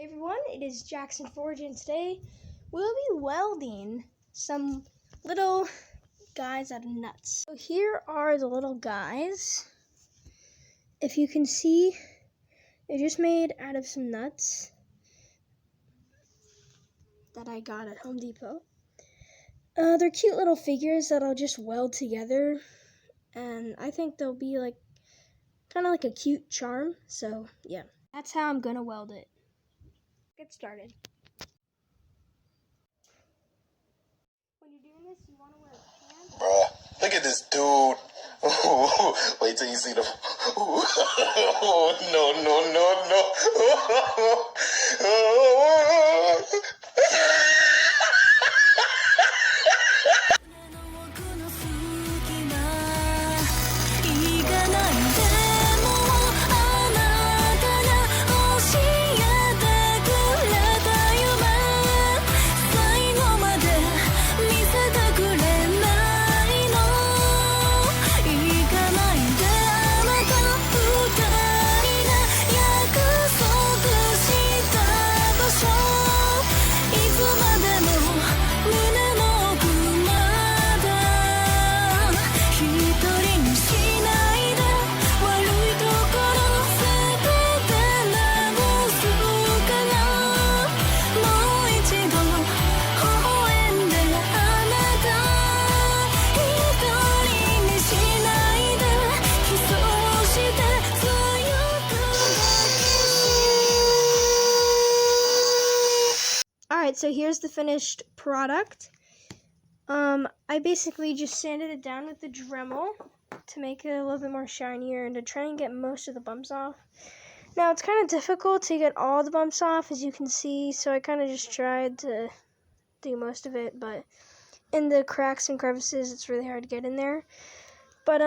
everyone, it is Jackson Forge, and today we'll be welding some little guys out of nuts. So here are the little guys. If you can see, they're just made out of some nuts that I got at Home Depot. They're cute little figures that I'll just weld together, and I think they'll be like kind of like a cute charm. So yeah, that's how I'm gonna weld it. Get started. When you're doing this, you want to wear pants. Bruh, look at this dude. Wait till you see the. No, no, no, no. Alright, so here's the finished product. I basically just sanded it down with the Dremel to make it a little bit more shinier and to try and get most of the bumps off. Now, it's kind of difficult to get all the bumps off, as you can see, so I kind of just tried to do most of it, but in the cracks and crevices, it's really hard to get in there. But,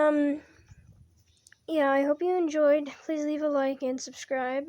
yeah, I hope you enjoyed. Please leave a like and subscribe.